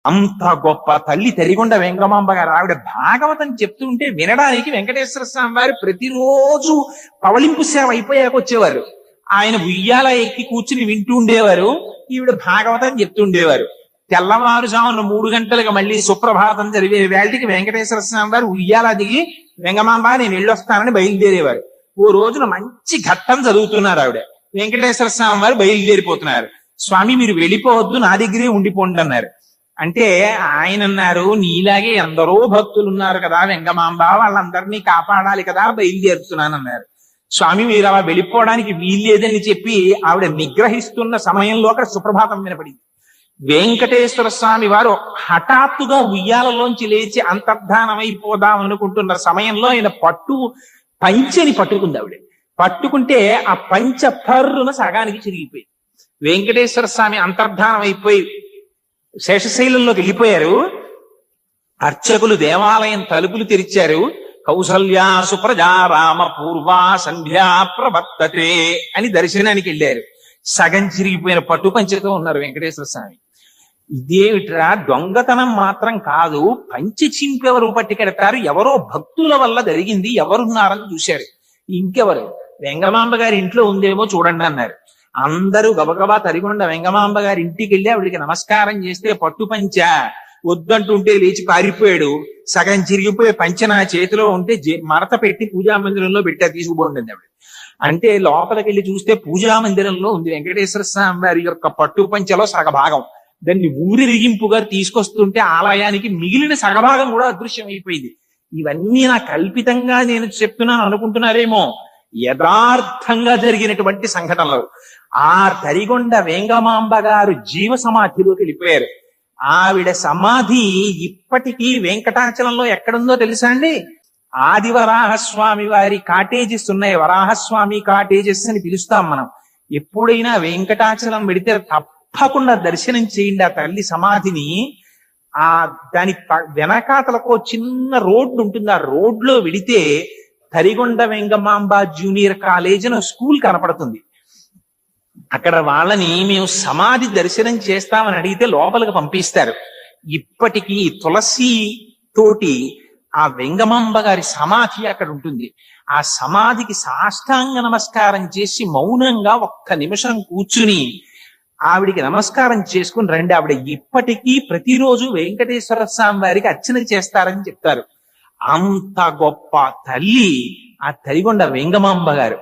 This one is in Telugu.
అంత గొప్ప తల్లి తరిగొండ వెంగమాంబ గారు. ఆవిడ భాగవతం చెప్తుంటే వినడానికి వెంకటేశ్వర స్వామి వారు ప్రతిరోజు పవళింపు సేవ అయిపోయాక వచ్చేవారు. ఆయన ఉయ్యాల ఎక్కి కూర్చుని వింటూ ఉండేవారు, ఈవిడ భాగవతం చెప్తుండేవారు. తెల్లవారుజామున 3 గంటలకు మళ్ళీ సుప్రభాతం జరిగే వేళకి వెంకటేశ్వర స్వామి వారు ఉయ్యాల దిగి, వెంగమాంబ నేను వెళ్ళొస్తానని బయలుదేరేవారు. ఓ రోజున మంచి ఘట్టం చదువుతున్నారు ఆవిడ, వెంకటేశ్వర స్వామి వారు బయలుదేరిపోతున్నారు. స్వామి మీరు వెళ్ళిపోవద్దు, నా దగ్గరే ఉండిపోండి అన్నారు. అంటే ఆయన అన్నారు, నీలాగే ఎందరో భక్తులు ఉన్నారు కదా వెంగమాంబ, వాళ్ళందరినీ కాపాడాలి కదా, బయలుదేరుతున్నానన్నారు. స్వామి మీరు అలా వెళ్ళిపోవడానికి వీల్లేదని చెప్పి ఆవిడ నిగ్రహిస్తున్న సమయంలో అక్కడ సుప్రభాతం వినపడింది. వెంకటేశ్వర స్వామి వారు హఠాత్తుగా ఉయ్యాలలోంచి లేచి అంతర్ధానమైపోదాం అనుకుంటున్న సమయంలో ఆయన పంచెని పట్టుకుంది ఆవిడ. పట్టుకుంటే ఆ పంచ పర్రున సగానికి చిరిగిపోయింది. వెంకటేశ్వర స్వామి అంతర్ధానం అయిపోయి శేషశైలంలోకి వెళ్ళిపోయారు. అర్చకులు దేవాలయం తలుపులు తెరిచారు. కౌసల్యా సుప్రజా రామ పూర్వా సంధ్యా ప్రవర్తతే అని దర్శనానికి వెళ్ళారు. సగం చిరిగిపోయిన పట్టుపంచతో ఉన్నారు వెంకటేశ్వర స్వామి. ఇదేమిట్రా, దొంగతనం మాత్రం కాదు, పంచి చింపెవరు పట్టుకెడతారు, ఎవరో భక్తుల వల్ల జరిగింది, ఎవరున్నారని చూశారు. ఇంకెవరు, వెంగమాంబ గారి ఇంట్లో ఉందేమో చూడండి అన్నారు. అందరూ గబగబా తరిగొండ వెంగమాంబ గారి ఇంటికి వెళ్ళి ఆవిడికి నమస్కారం చేస్తే పట్టుపంచ వద్దంటుంటే లేచి పారిపోయాడు. సగం చిరిగిపోయే పంచ నా చేతిలో ఉంటే మడత పెట్టి పూజా మందిరంలో పెట్టా, తీసుకుపోండి ఆవిడ. అంటే లోపలికి వెళ్ళి చూస్తే పూజా మందిరంలో ఉంది వెంకటేశ్వర స్వామి వారి యొక్క పట్టుపంచలో సగభాగం. దాన్ని ఊరిరిగింపుగా తీసుకొస్తుంటే ఆలయానికి మిగిలిన సగభాగం కూడా అదృశ్యం అయిపోయింది. ఇవన్నీ నా కల్పితంగా నేను చెప్తున్నాను అనుకుంటున్నారేమో, యథార్థంగా జరిగినటువంటి సంఘటనలు. ఆ తరిగొండ వెంగమాంబ గారు జీవ సమాధిలోకి వెళ్ళిపోయారు. ఆవిడ సమాధి ఇప్పటికీ వెంకటాచలంలో ఎక్కడుందో తెలుసా అండి? ఆది వరాహస్వామి వారి కాటేజెస్ ఉన్నాయి, వరాహస్వామి కాటేజెస్ అని పిలుస్తాం మనం. ఎప్పుడైనా వెంకటాచలం వెడితే తప్పకుండా దర్శనం చేయండి ఆ తల్లి సమాధిని. దాని వెనకాతలకు చిన్న రోడ్డు ఉంటుంది, ఆ రోడ్లో వెడితే తరిగొండ వెంగమాంబ జూనియర్ కాలేజ్ అని స్కూల్ కనపడుతుంది. అక్కడ వాళ్ళని మేము సమాధి దర్శనం చేస్తామని అడిగితే లోపలికి పంపిస్తారు. ఇప్పటికీ తులసి తోటి ఆ వెంగమాంబ గారి సమాధి అక్కడ ఉంటుంది. ఆ సమాధికి సాష్టాంగ నమస్కారం చేసి మౌనంగా 1 నిమిషం కూర్చుని ఆవిడికి నమస్కారం చేసుకుని రండి. ఆవిడ ఇప్పటికీ ప్రతిరోజు వెంకటేశ్వర స్వామి వారికి అర్చన చేస్తారని చెప్తారు. అంత గొప్ప తల్లి ఆ తరిగొండ వెంగమాంబ గారు.